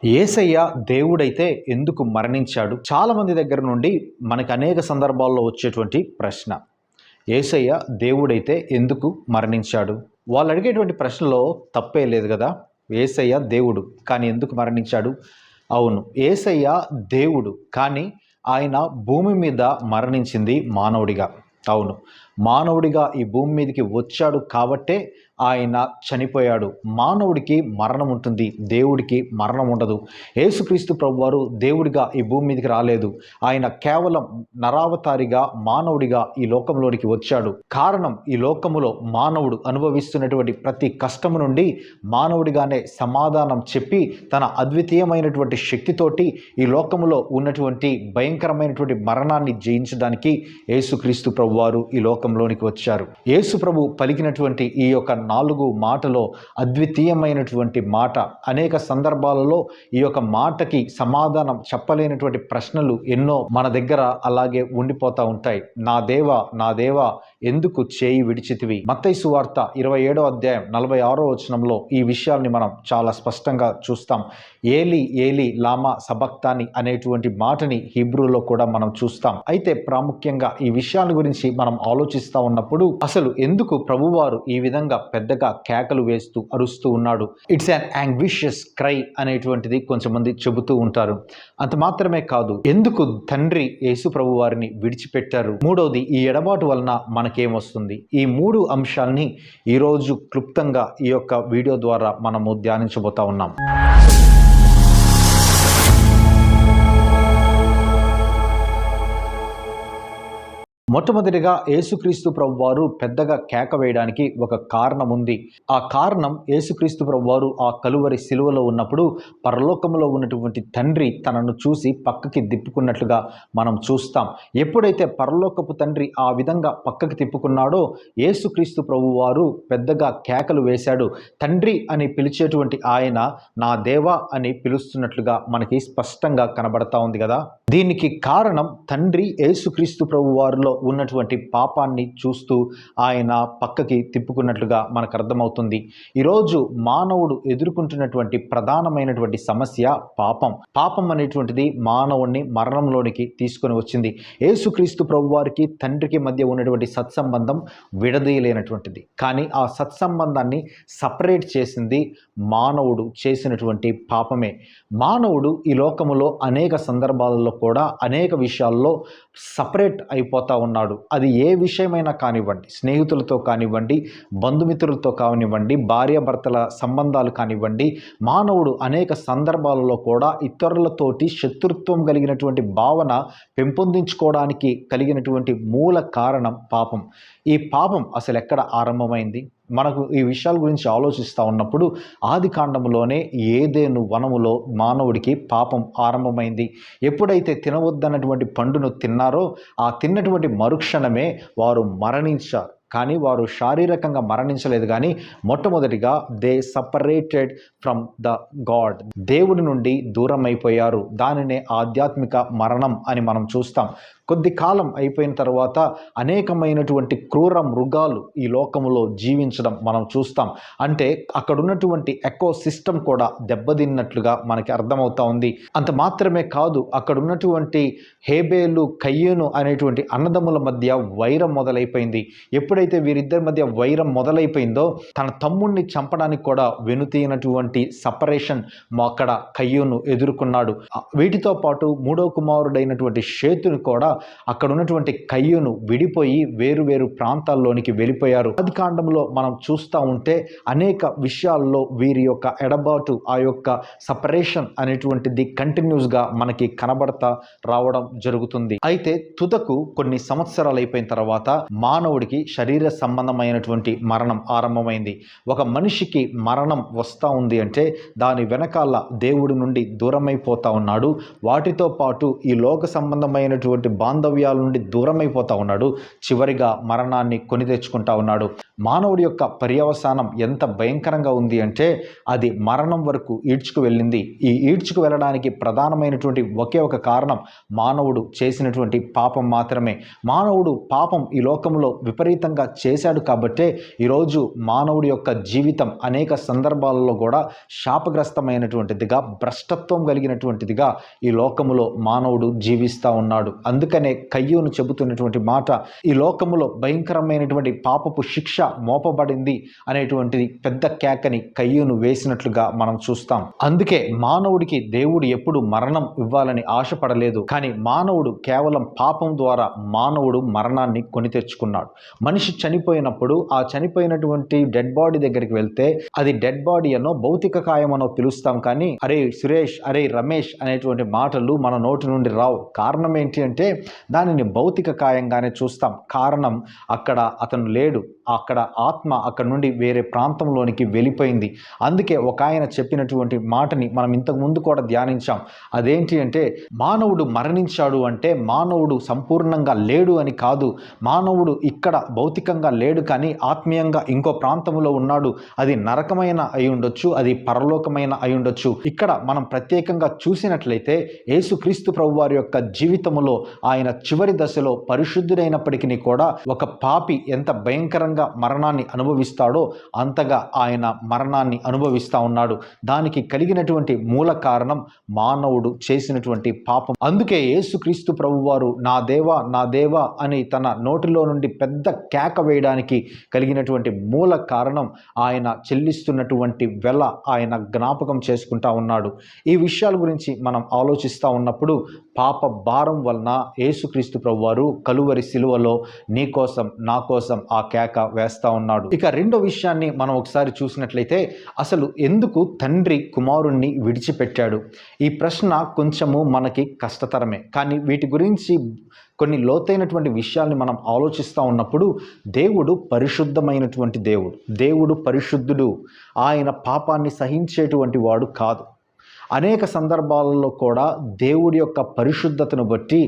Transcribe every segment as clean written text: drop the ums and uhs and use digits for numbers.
యేసయ్య దేవుడైతే ఎందుకు మరణించాడు? చాలా మంది దగ్గర నుండి మనకు అనేక సందర్భాల్లో వచ్చేటువంటి ప్రశ్న. యేసయ్య దేవుడైతే ఎందుకు మరణించాడు? వాళ్ళు అడిగేటువంటి ప్రశ్నలో తప్పే లేదు కదా. యేసయ్య దేవుడు, కానీ ఎందుకు మరణించాడు? అవును, యేసయ్య దేవుడు, కానీ ఆయన భూమి మీద మరణించింది మానవుడిగా. అవును, మానవుడిగా ఈ భూమి మీదకి వచ్చాడు కాబట్టే ఆయన చనిపోయాడు. మానవుడికి మరణం ఉంటుంది, దేవుడికి మరణం ఉండదు. యేసుక్రీస్తు ప్రభువారు దేవుడిగా ఈ భూమి మీదకి రాలేదు. ఆయన కేవలం నరావతారిగా మానవుడిగా ఈ లోకంలోనికి వచ్చాడు. కారణం, ఈ లోకములో మానవుడు అనుభవిస్తున్నటువంటి ప్రతి కష్టము నుండి మానవుడిగానే సమాధానం చెప్పి తన అద్వితీయమైనటువంటి శక్తితోటి ఈ లోకములో ఉన్నటువంటి భయంకరమైనటువంటి మరణాన్ని జయించడానికి యేసుక్రీస్తు ప్రభువారు ఈ లోకంలోనికి వచ్చారు. యేసు ప్రభు పలికినటువంటి ఈ యొక్క 4 మాటలో అద్వితీయమైనటువంటి మాట. అనేక సందర్భాలలో ఈ యొక్క మాటకి సమాధానం చెప్పలేనటువంటి ప్రశ్నలు ఎన్నో మన దగ్గర అలాగే ఉండిపోతూ ఉంటాయి. నా దేవా ఎందుకు చేయి విడిచితివి? మత్తయి సువార్త 27వ అధ్యాయం 46వ వచనంలో ఈ విషయాల్ని మనం చాలా స్పష్టంగా చూస్తాం. ఏలి ఏలి లామా సబక్తాని అనేటువంటి మాటని హీబ్రూలో కూడా మనం చూస్తాం. అయితే ప్రాముఖ్యంగా ఈ విషయాల గురించి మనం ఆలోచిస్తూ ఉన్నప్పుడు అసలు ఎందుకు ప్రభువారు ఈ విధంగా పెద్దగా కేకలు వేస్తూ అరుస్తూ ఉన్నాడు? ఇట్స్ అన్ యాంగ్విషియస్ క్రై అనేటువంటిది కొంతమంది చెబుతూ ఉంటారు. అంత మాత్రమే కాదు, ఎందుకు తండ్రి యేసు ప్రభు వారిని విడిచిపెట్టారు? మూడవది, ఈ ఎడబాటు వలన మనకేమొస్తుంది? ఈ 3 అంశాలని ఈరోజు క్లుప్తంగా ఈ యొక్క వీడియో ద్వారా మనము ధ్యానించబోతా ఉన్నాం. మొట్టమొదటిగా యేసుక్రీస్తు ప్రభువారు పెద్దగా కేక వేయడానికి ఒక కారణం ఉంది. ఆ కారణం, యేసుక్రీస్తు ప్రభువారు ఆ కలువరి సిలువలో ఉన్నప్పుడు పరలోకంలో ఉన్నటువంటి తండ్రి తనను చూసి పక్కకి తిప్పుకున్నట్లుగా మనం చూస్తాం. ఎప్పుడైతే పరలోకపు తండ్రి ఆ విధంగా పక్కకి తిప్పుకున్నాడో యేసుక్రీస్తు ప్రభువారు పెద్దగా కేకలు వేశాడు. తండ్రి అని పిలిచేటువంటి ఆయన నా దేవా అని పిలుస్తున్నట్లుగా మనకి స్పష్టంగా కనబడతా ఉంది కదా. దీనికి కారణం, తండ్రి యేసుక్రీస్తు ప్రభువారిలో ఉన్నటువంటి పాపాన్ని చూస్తూ ఆయన పక్కకి తిప్పుకున్నట్లుగా మనకు అర్థమవుతుంది. ఈరోజు మానవుడు ఎదుర్కొంటున్నటువంటి ప్రధానమైనటువంటి సమస్య పాపం అనేటువంటిది మానవుణ్ణి మరణంలోనికి తీసుకొని వచ్చింది. యేసుక్రీస్తు ప్రభువారికి తండ్రికి మధ్య ఉన్నటువంటి సత్సంబంధం విడదీయలేనటువంటిది. కానీ ఆ సత్సంబంధాన్ని సపరేట్ చేసింది మానవుడు చేసినటువంటి పాపమే. మానవుడు ఈ లోకములో అనేక సందర్భాలలో కూడా అనేక విషయాల్లో సపరేట్ అయిపోతా ఉన్నాడు. అది ఏ విషయమైనా కానివ్వండి, స్నేహితులతో కానివ్వండి, బంధుమిత్రులతో కానివ్వండి, భార్యాభర్తల సంబంధాలు కానివ్వండి, మానవుడు అనేక సందర్భాలలో కూడా ఇతరులతోటి శత్రుత్వం కలిగినటువంటి భావన పెంపొందించుకోవడానికి కలిగినటువంటి మూల కారణం పాపం. ఈ పాపం అసలు ఎక్కడ ఆరంభమైంది? మనకు ఈ విషయాల గురించి ఆలోచిస్తూ ఉన్నప్పుడు ఆది కాండములోనే ఏదెను వనములో మానవుడికి పాపం ఆరంభమైంది. ఎప్పుడైతే తినవద్దన్నటువంటి పండును తిన్నారో ఆ తిన్నటువంటి మరుక్షణమే వారు మరణించారు. కానీ వారు శారీరకంగా మరణించలేదు, కానీ మొట్టమొదటిగా they separated from the God, దేవుడి నుండి దూరం అయిపోయారు. దానినే ఆధ్యాత్మిక మరణం అని మనం చూస్తాం. కొద్ది కాలం అయిపోయిన తర్వాత అనేకమైనటువంటి క్రూర మృగాలు ఈ లోకములో జీవించడం మనం చూస్తాం. అంటే అక్కడ ఉన్నటువంటి ఎకో సిస్టమ్ కూడా దెబ్బతిన్నట్లుగా మనకి అర్థమవుతా ఉంది. అంత మాత్రమే కాదు, అక్కడ ఉన్నటువంటి హేబేలు కయ్యూను అనేటువంటి అన్నదమ్ముల మధ్య వైరం మొదలైపోయింది. ఎప్పుడైతే వీరిద్దరి మధ్య వైరం మొదలైపోయిందో తన తమ్ముడిని చంపడానికి కూడా వెనుతీయనటువంటి సపరేషన్ అక్కడ కయ్యూను ఎదుర్కొన్నాడు. వీటితో పాటు 3వ కుమారుడైనటువంటి షేతుని కూడా అక్కడ ఉన్నటువంటి కయ్యూను విడిపోయి వేరు ప్రాంతాల్లోనికి వెళ్ళిపోయారు. ఆది కాండంలో మనం చూస్తూ ఉంటే అనేక విషయాల్లో వీరి యొక్క ఎడబాటు, ఆ యొక్క సపరేషన్ అనేటువంటిది కంటిన్యూస్గా మనకి కనబడతా రావడం జరుగుతుంది. అయితే తుదకు కొన్ని సంవత్సరాలు అయిపోయిన తర్వాత మానవుడికి శరీర సంబంధమైనటువంటి మరణం ఆరంభమైంది. ఒక మనిషికి మరణం వస్తూ ఉంది అంటే దాని వెనకాల దేవుడి నుండి దూరమైపోతా ఉన్నాడు. వాటితో పాటు ఈ లోక సంబంధమైనటువంటి బాంధవ్యాల నుండి దూరమైపోతా ఉన్నాడు. చివరిగా మరణాన్ని కొని తెచ్చుకుంటా ఉన్నాడు. మానవుడి యొక్క పర్యవసానం ఎంత భయంకరంగా ఉంది అంటే అది మరణం వరకు ఈడ్చుకు వెళ్ళింది. ఈ ఈడ్చుకు వెళ్ళడానికి ప్రధానమైనటువంటి ఒకే ఒక కారణం మానవుడు చేసినటువంటి పాపం మాత్రమే. మానవుడు పాపం ఈ లోకంలో విపరీతంగా చేశాడు కాబట్టే ఈరోజు మానవుడి యొక్క జీవితం అనేక సందర్భాలలో కూడా శాపగ్రస్తమైనటువంటిదిగా, భ్రష్టత్వం కలిగినటువంటిదిగా ఈ లోకములో మానవుడు జీవిస్తూ ఉన్నాడు. అందుకనే కయ్యూను చెబుతున్నటువంటి మాట, ఈ లోకములో భయంకరమైనటువంటి పాపపు శిక్ష మోపబడింది అనేటువంటిది పెద్ద కేకని కయ్యూను వేసినట్లుగా మనం చూస్తాం. అందుకే మానవుడికి దేవుడు ఎప్పుడు మరణం ఇవ్వాలని ఆశపడలేదు. కానీ మానవుడు కేవలం పాపం ద్వారా మానవుడు మరణాన్ని కొని తెచ్చుకున్నాడు. మనిషి చనిపోయినప్పుడు ఆ చనిపోయినటువంటి డెడ్ బాడీ దగ్గరికి వెళ్తే అది డెడ్ బాడీ అనో భౌతిక కాయమనో పిలుస్తాం. కానీ అరే సురేష్, అరే రమేష్ అనేటువంటి మాటలు మన నోటి నుండి రావు. కారణం ఏంటి అంటే దానిని భౌతిక కాయంగానే చూస్తాం. కారణం అక్కడ అతను లేడు, అక్కడ ఆత్మ అక్కడ నుండి వేరే ప్రాంతంలోనికి వెళ్ళిపోయింది. అందుకే ఒక ఆయన చెప్పినటువంటి మాటని మనం ఇంతకు ముందు కూడా ధ్యానించాం. అదేంటి అంటే మానవుడు మరణించాడు అంటే మానవుడు సంపూర్ణంగా లేడు అని కాదు. మానవుడు ఇక్కడ భౌతికంగా లేడు కానీ ఆత్మీయంగా ఇంకో ప్రాంతంలో ఉన్నాడు. అది నరకమైన అయి ఉండొచ్చు, అది పరలోకమైన అయి ఉండొచ్చు. ఇక్కడ మనం ప్రత్యేకంగా చూసినట్లయితే యేసుక్రీస్తు ప్రభువారి యొక్క జీవితములో ఆయన చివరి దశలో పరిశుద్ధుడైనప్పటికీ కూడా ఒక పాపి ఎంత భయంకరంగా మరణాన్ని అనుభవిస్తాడో అంతగా ఆయన మరణాన్ని అనుభవిస్తూ ఉన్నాడు. దానికి కలిగినటువంటి మూల కారణం మానవుడు చేసినటువంటి పాపం. అందుకే యేసుక్రీస్తు ప్రభువారు నా దేవా నా దేవా అని తన నోటిలో నుండి పెద్ద కేక వేయడానికి కలిగినటువంటి మూల కారణం ఆయన చెల్లిస్తున్నటువంటి వెల ఆయన జ్ఞాపకం చేసుకుంటా ఉన్నాడు. ఈ విషయాల గురించి మనం ఆలోచిస్తూ ఉన్నప్పుడు పాప భారం వలన యేసుక్రీస్తు ప్రభువారు కలువరి సిలువలో నీ కోసం నా కోసం ఆ కేక వేస్తా ఉన్నాడు. ఇక రెండో విషయాన్ని మనం ఒకసారి చూసినట్లయితే అసలు ఎందుకు తండ్రి కుమారుణ్ణి విడిచిపెట్టాడు? ఈ ప్రశ్న కొంచెము మనకి కష్టతరమే. కానీ వీటి గురించి కొన్ని లోతైనటువంటి విషయాల్ని మనం ఆలోచిస్తూ ఉన్నప్పుడు దేవుడు పరిశుద్ధమైనటువంటి దేవుడు పరిశుద్ధుడు. ఆయన పాపాన్ని సహించేటువంటి వాడు కాదు. అనేక సందర్భాలలో కూడా దేవుడి యొక్క పరిశుద్ధతను బట్టి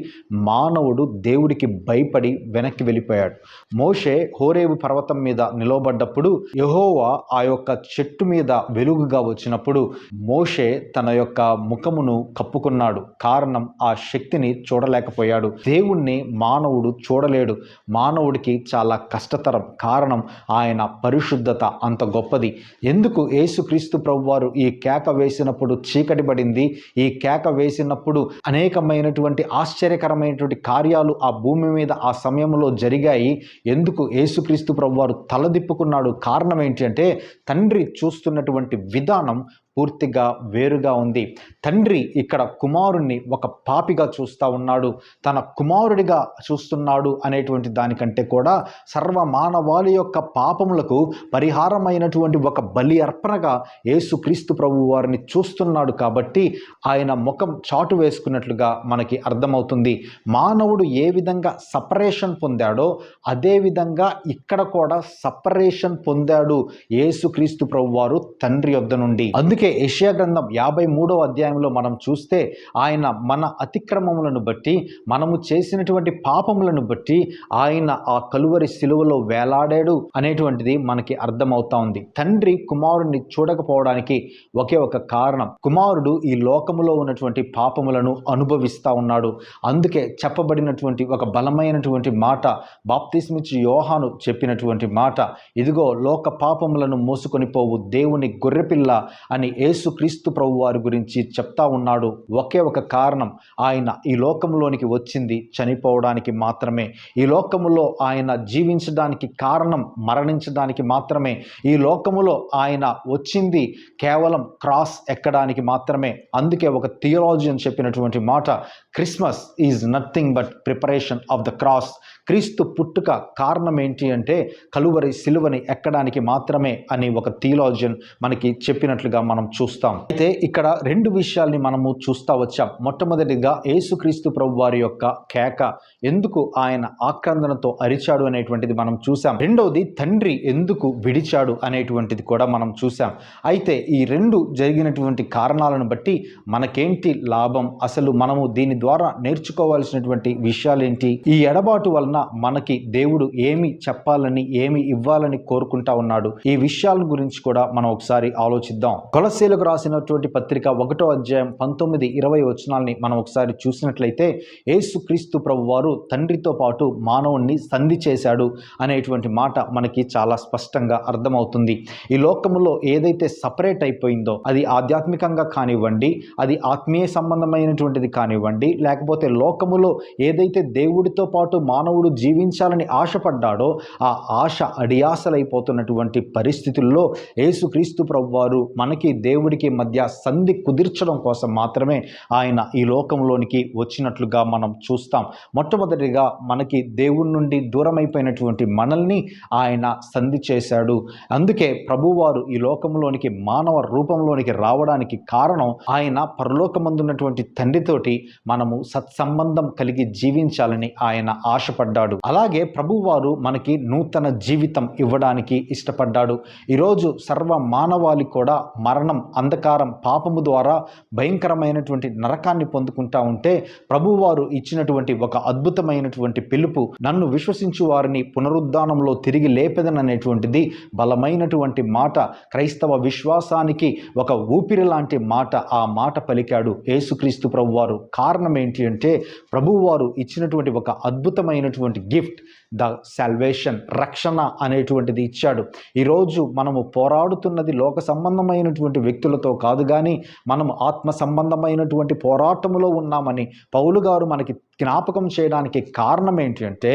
మానవుడు దేవుడికి భయపడి వెనక్కి వెళ్ళిపోయాడు. మోషే హోరేబు పర్వతం మీద నిలవబడ్డప్పుడు యెహోవా ఆ యొక్క చెట్టు మీద వెలుగుగా వచ్చినప్పుడు మోషే తన యొక్క ముఖమును కప్పుకున్నాడు. కారణం ఆ శక్తిని చూడలేకపోయాడు. దేవుణ్ణి మానవుడు చూడలేడు. మానవుడికి చాలా కష్టతరం. కారణం ఆయన పరిశుద్ధత అంత గొప్పది. ఎందుకు యేసుక్రీస్తు ప్రభువారు ఈ కేక వేసినప్పుడు చీకటి పడింది, ఈ కేక వేసినప్పుడు అనేకమైనటువంటి ఆశ్చర్యకరమైనటువంటి కార్యాలు ఆ భూమి మీద ఆ సమయంలో జరిగాయి? ఎందుకు యేసుక్రీస్తు ప్రభువారు తలదిప్పుకున్నాడు? కారణం ఏంటి అంటే తండ్రి చూస్తున్నటువంటి విధానం పూర్తిగా వేరుగా ఉంది. తండ్రి ఇక్కడ కుమారుణ్ణి ఒక పాపిగా చూస్తూ ఉన్నాడు, తన కుమారుడిగా చూస్తున్నాడు అనేటువంటి దానికంటే కూడా సర్వమానవాళి యొక్క పాపములకు పరిహారమైనటువంటి ఒక బలి అర్పణగా యేసుక్రీస్తు ప్రభు వారిని చూస్తున్నాడు. కాబట్టి ఆయన ముఖం చాటు వేసుకున్నట్లుగా మనకి అర్థమవుతుంది. మానవుడు ఏ విధంగా సపరేషన్ పొందాడో అదే విధంగా ఇక్కడ కూడా సపరేషన్ పొందాడు యేసుక్రీస్తు ప్రభు వారు తండ్రి యొద్ద నుండి. అందుకే యెషయా గ్రంథం 53వ అధ్యాయంలో మనం చూస్తే ఆయన మన అతిక్రమములను బట్టి, మనము చేసినటువంటి పాపములను బట్టి ఆయన ఆ కలువరి సిలువలో వేలాడాడు అనేటువంటిది మనకి అర్థమవుతా ఉంది. తండ్రి కుమారుడిని చూడకపోవడానికి ఒకే ఒక కారణం, కుమారుడు ఈ లోకములో ఉన్నటువంటి పాపములను అనుభవిస్తూ ఉన్నాడు. అందుకే చెప్పబడినటువంటి ఒక బలమైనటువంటి మాట, బాప్తిస్మిచ్చి యోహాను చెప్పినటువంటి మాట, ఇదిగో లోక పాపములను మోసుకొని పోవు దేవుని గొర్రెపిల్ల అని యేసుక్రీస్తు ప్రభు వారి గురించి చెప్తా ఉన్నాడు. ఒకే ఒక కారణం, ఆయన ఈ లోకంలోనికి వచ్చింది చనిపోవడానికి మాత్రమే. ఈ లోకములో ఆయన జీవించడానికి కారణం మరణించడానికి మాత్రమే. ఈ లోకములో ఆయన వచ్చింది కేవలం క్రాస్ ఎక్కడానికి మాత్రమే. అందుకే ఒక థియాలజియన్ చెప్పినటువంటి మాట, Christmas is nothing but preparation of the cross. క్రీస్తు పుట్టుక కారణం ఏంటి అంటే కలువరి సిలువని ఎక్కడానికి మాత్రమే అని ఒక థియాలజియన్ మనకి చెప్పినట్లుగా మనం చూస్తాం. అయితే ఇక్కడ రెండు విషయాల్ని మనము చూస్తా వచ్చాం. మొట్టమొదటిగా యేసుక్రీస్తు ప్రభు వారి యొక్క కేక, ఎందుకు ఆయన ఆక్రందనతో అరిచాడు అనేటువంటిది మనం చూసాం. రెండవది తండ్రి ఎందుకు విడిచాడు అనేటువంటిది కూడా మనం చూసాం. అయితే ఈ రెండు జరిగినటువంటి కారణాలను బట్టి మనకేంటి లాభం, అసలు మనము దీని ద్వారా నేర్చుకోవాల్సినటువంటి విషయాలు ఏంటి? ఈ ఎడబాటు వలన మనకి దేవుడు ఏమి చెప్పాలని, ఏమి ఇవ్వాలని కోరుకుంటా ఉన్నాడు, ఈ విషయాల గురించి కూడా మనం ఒకసారి ఆలోచిద్దాం. కొలస్సీలకు రాసినటువంటి పత్రిక 1వ అధ్యాయం 19-20 వచనాల్ని మనం ఒకసారి చూసినట్లయితే, యేసుక్రీస్తు ప్రభువారు తండ్రితో పాటు మానవుణ్ణి సంధి చేశాడు అనేటువంటి మాట మనకి చాలా స్పష్టంగా అర్థమవుతుంది. ఈ లోకములో ఏదైతే సపరేట్ అయిపోయిందో, అది ఆధ్యాత్మికంగా కానివ్వండి, అది ఆత్మీయ సంబంధమైనటువంటిది కానివ్వండి, లేకపోతే లోకములో ఏదైతే దేవుడితో పాటు మానవుడు జీవించాలని ఆశపడ్డాడో ఆ ఆశ అడియాసలైపోతున్నటువంటి పరిస్థితుల్లో యేసుక్రీస్తు ప్రభువారు మనకి దేవుడికి మధ్య సంధి కుదిర్చడం కోసం మాత్రమే ఆయన ఈ లోకంలోనికి వచ్చినట్లుగా మనం చూస్తాం. మొట్టమొదటిగా మనకి దేవుడి నుండి దూరమైపోయినటువంటి మనల్ని ఆయన సంధి చేశాడు. అందుకే ప్రభువారు ఈ లోకంలోనికి మానవ రూపంలోనికి రావడానికి కారణం, ఆయన పరలోకమందున్నటువంటి తండ్రితోటి మనము సత్సంబంధం కలిగి జీవించాలని ఆయన ఆశపడ్డాడు. అలాగే ప్రభువారు మనకి నూతన జీవితం ఇవ్వడానికి ఇష్టపడ్డాడు. ఈరోజు సర్వ మానవాళి కూడా మరణం, అంధకారం, పాపము ద్వారా భయంకరమైనటువంటి నరకాన్ని పొందుకుంటా ఉంటే, ప్రభువారు ఇచ్చినటువంటి ఒక అద్భుతమైనటువంటి పిలుపు, నన్ను విశ్వసించు వారిని పునరుద్ధానంలో తిరిగి లేపెదననేటువంటిది బలమైనటువంటి మాట. క్రైస్తవ విశ్వాసానికి ఒక ఊపిరి లాంటి మాట. ఆ మాట పలికాడు యేసుక్రీస్తు ప్రభువారు. కారణం ఏంటి అంటే, ప్రభువారు ఇచ్చినటువంటి ఒక అద్భుతమైనటువంటి గిఫ్ట్, ద సాల్వేషన్, రక్షణ అనేటువంటిది ఇచ్చాడు. ఈరోజు మనము పోరాడుతున్నది లోక సంబంధమైనటువంటి వ్యక్తులతో కాదు, కానీ మనము ఆత్మ సంబంధమైనటువంటి పోరాటములో ఉన్నామని పౌలు గారు మనకి జ్ఞాపకం చేయడానికి కారణం ఏంటి అంటే,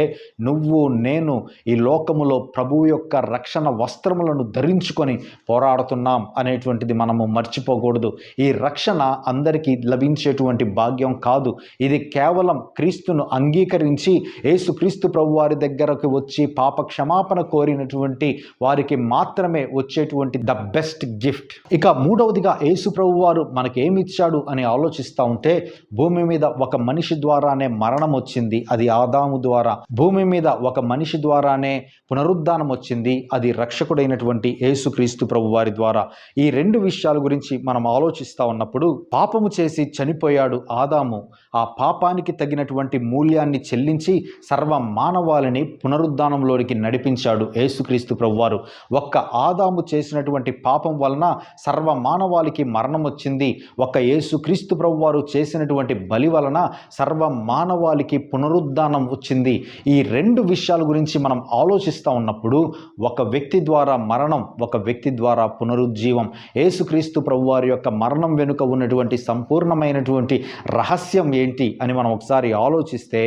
నువ్వు నేను ఈ లోకములో ప్రభువు యొక్క రక్షణ వస్త్రములను ధరించుకొని పోరాడుతున్నాం అనేటువంటిది మనము మర్చిపోకూడదు. ఈ రక్షణ అందరికీ లభించేటువంటి భాగ్యం కాదు. ఇది కేవలం క్రీస్తును అంగీకరించి యేసుక్రీస్తు ప్రభు వారి దగ్గరకు వచ్చి పాప క్షమాపణ కోరినటువంటి వారికి మాత్రమే వచ్చేటువంటి ద బెస్ట్ గిఫ్ట్. ఇక మూడవదిగా యేసు ప్రభు వారు మనకేమి ఇచ్చాడు అని ఆలోచిస్తూ ఉంటే, భూమి మీద ఒక మనిషి ద్వారానే మరణం వచ్చింది, అది ఆదాము ద్వారా. భూమి మీద ఒక మనిషి ద్వారానే పునరుద్ధానం వచ్చింది, అది రక్షకుడైనటువంటి యేసుక్రీస్తు ప్రభు వారి ద్వారా. ఈ రెండు విషయాల గురించి మనం ఆలోచిస్తూ ఉన్నప్పుడు, పాపము చేసి చనిపోయాడు ఆదాము. ఆ పాపానికి తగినటువంటి మూల్యాన్ని చెల్లించి సర్వ మానవాళిని పునరుద్ధానంలోనికి నడిపించాడు యేసుక్రీస్తు ప్రభువారు. ఒక్క ఆదాము చేసినటువంటి పాపం వలన సర్వ మానవాళికి మరణం వచ్చింది. ఒక్క యేసుక్రీస్తు ప్రభువారు చేసినటువంటి బలి వలన సర్వ మానవాళికి పునరుద్ధానం వచ్చింది. ఈ రెండు విషయాల గురించి మనం ఆలోచిస్తూ ఉన్నప్పుడు, ఒక వ్యక్తి ద్వారా మరణం, ఒక వ్యక్తి ద్వారా పునరుజ్జీవం. యేసుక్రీస్తు ప్రభువారి యొక్క మరణం వెనుక ఉన్నటువంటి సంపూర్ణమైనటువంటి రహస్యం ఏంటి అని మనం ఒకసారి ఆలోచిస్తే,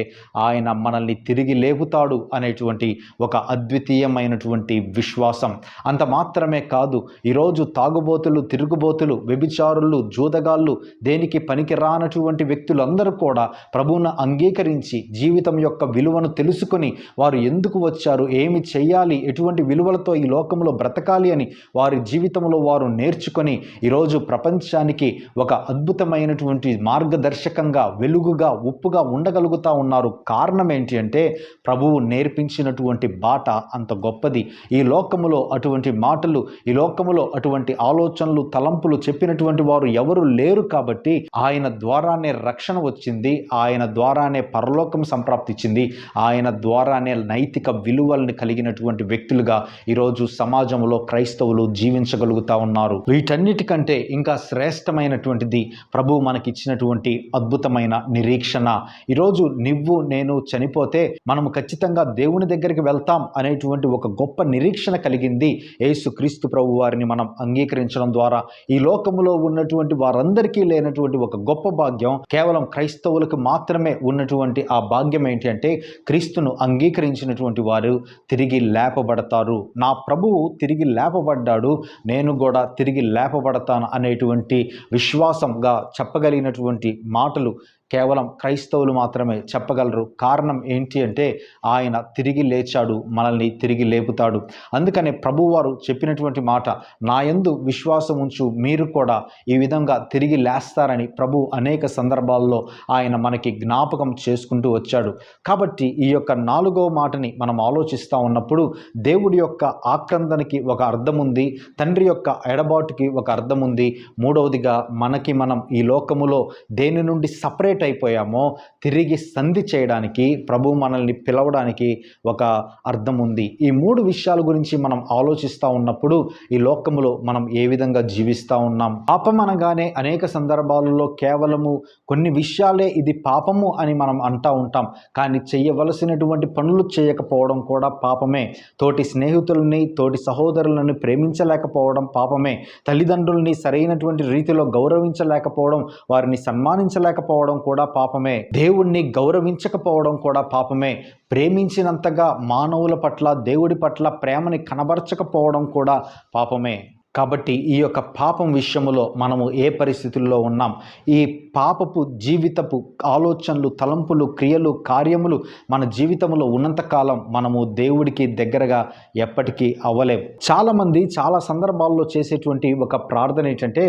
ఆయన మనల్ని తిరిగి లేపుతాడు అనేటువంటి ఒక అద్వితీయమైనటువంటి విశ్వాసం. అంత మాత్రమే కాదు, ఈరోజు తాగుబోతులు, తిరుగుబోతులు, వ్యభిచారులు, జూదగాళ్ళు, దేనికి పనికి రానటువంటి వ్యక్తులందరూ కూడా ప్రభువును అంగీకరించి జీవితం యొక్క విలువను తెలుసుకొని వారు ఎందుకు వచ్చారు, ఏమి చెయ్యాలి, ఎటువంటి విలువలతో ఈ లోకంలో బ్రతకాలి అని వారి జీవితంలో వారు నేర్చుకొని ఈరోజు ప్రపంచానికి ఒక అద్భుతమైనటువంటి మార్గదర్శకంగా, వెలుగుగా, ఉప్పుగా ఉండగలుగుతూ ఉన్నారు. కారణం ఏంటి అంటే, ప్రభువు నేర్పించినటువంటి బాట అంత గొప్పది. ఈ లోకములో అటువంటి మాటలు, ఈ లోకములో అటువంటి ఆలోచనలు, తలంపులు చెప్పినటువంటి వారు ఎవరు లేరు. కాబట్టి ఆయన ద్వారానే రక్షణ వచ్చింది, ఆయన ద్వారానే పరలోకం సంప్రాప్తించింది, ఆయన ద్వారానే నైతిక విలువల్ని కలిగినటువంటి వ్యక్తులుగా ఈరోజు సమాజంలో క్రైస్తవులు జీవించగలుగుతా ఉన్నారు. వీటన్నిటికంటే ఇంకా శ్రేష్టమైనటువంటిది ప్రభువు మనకిచ్చినటువంటి అద్భుతమైన నిరీక్షణ. ఈరోజు నువ్వు నేను చనిపోతే మనము ఖచ్చితంగా దేవుని దగ్గరికి వెళ్తాం అనేటువంటి ఒక గొప్ప నిరీక్షణ కలిగింది యేసుక్రీస్తు ప్రభు వారిని మనం అంగీకరించడం ద్వారా. ఈ లోకములో ఉన్నటువంటి వారందరికీ లేనటువంటి ఒక గొప్ప భాగ్యం, కేవలం క్రైస్తవులకు మాత్రమే ఉన్నటువంటి ఆ భాగ్యం ఏంటి అంటే, క్రీస్తును అంగీకరించినటువంటి వారు తిరిగి లేపబడతారు. నా ప్రభువు తిరిగి లేపబడ్డాడు, నేను కూడా తిరిగి లేపబడతాను అనేటువంటి విశ్వాసంగా చెప్పగలిగినటువంటి మాటలు కేవలం క్రైస్తవులు మాత్రమే చెప్పగలరు. కారణం ఏంటి అంటే, ఆయన తిరిగి లేచాడు, మనల్ని తిరిగి లేపుతాడు. అందుకనే ప్రభువారు చెప్పినటువంటి మాట, నా యందు విశ్వాసం ఉంచు, మీరు కూడా ఈ విధంగా తిరిగి లేస్తారని ప్రభు అనేక సందర్భాల్లో ఆయన మనకి జ్ఞాపకం చేసుకుంటూ వచ్చాడు. కాబట్టి ఈ యొక్క 4వ మాటని మనం ఆలోచిస్తూ ఉన్నప్పుడు, దేవుడి యొక్క ఆక్రందనకి ఒక అర్థం ఉంది, తండ్రి యొక్క ఎడబాటుకి ఒక అర్థం ఉంది. మూడవదిగా, మనం ఈ లోకములో దేని నుండి సపరేట్ సెపరేట్ అయిపోయామో తిరిగి సంధి చేయడానికి ప్రభు మనల్ని పిలవడానికి ఒక అర్థం ఉంది. ఈ 3 విషయాల గురించి మనం ఆలోచిస్తూ ఉన్నప్పుడు ఈ లోకములో మనం ఏ విధంగా జీవిస్తూ ఉన్నాం. పాపం అనగానే అనేక సందర్భాలలో కేవలము కొన్ని విషయాలే ఇది పాపము అని మనం అంటూ ఉంటాం. కానీ చేయవలసినటువంటి పనులు చేయకపోవడం కూడా పాపమే. తోటి స్నేహితులని, తోటి సహోదరులను ప్రేమించలేకపోవడం పాపమే. తల్లిదండ్రుల్ని సరైనటువంటి రీతిలో గౌరవించలేకపోవడం, వారిని సన్మానించలేకపోవడం కూడా పాపమే. దేవుణ్ణి గౌరవించకపోవడం కూడా పాపమే. ప్రేమించినంతగా మానవుల పట్ల, దేవుడి పట్ల ప్రేమని కనబరచకపోవడం కూడా పాపమే. కాబట్టి ఈ యొక్క పాపం విషయములో మనము ఏ పరిస్థితుల్లో ఉన్నాం, ఈ పాపపు జీవితపు ఆలోచనలు, తలంపులు, క్రియలు, కార్యములు మన జీవితంలో ఉన్నంతకాలం మనము దేవుడికి దగ్గరగా ఎప్పటికీ అవ్వలేం. చాలామంది చాలా సందర్భాల్లో చేసేటువంటి ఒక ప్రార్థన ఏంటంటే,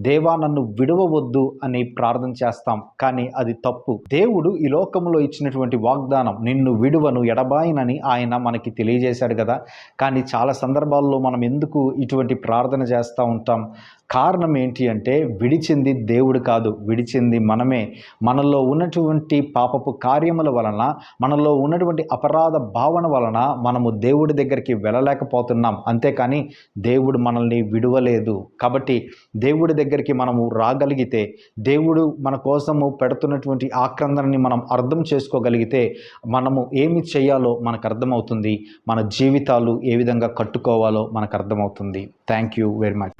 దేవా నన్ను విడవవద్దు అని ప్రార్థన చేస్తాం. కానీ అది తప్పు. దేవుడు ఈ లోకంలో ఇచ్చినటువంటి వాగ్దానం, నిన్ను విడువను, ఎడబాయినని ఆయన మనకి తెలియజేశాడు కదా. కానీ చాలా సందర్భాల్లో మనం ఎందుకు ఇటువంటి ప్రార్థన చేస్తూ ఉంటాం? కారణం ఏంటి అంటే, విడిచింది దేవుడు కాదు, విడిచింది మనమే. మనలో ఉన్నటువంటి పాపపు కార్యముల వలన, మనలో ఉన్నటువంటి అపరాధ భావన వలన మనము దేవుడి దగ్గరికి వెళ్ళలేకపోతున్నాం. అంతేకాని దేవుడు మనల్ని విడువలేదు. కాబట్టి దేవుడి దగ్గరికి మనము రాగలిగితే, దేవుడు మన కోసము పెడుతున్నటువంటి ఆక్రందనని మనం అర్థం చేసుకోగలిగితే, మనము ఏమి చేయాలో మనకు అర్థమవుతుంది. మన జీవితాలు ఏ విధంగా కట్టుకోవాలో మనకు అర్థమవుతుంది. Thank you very much.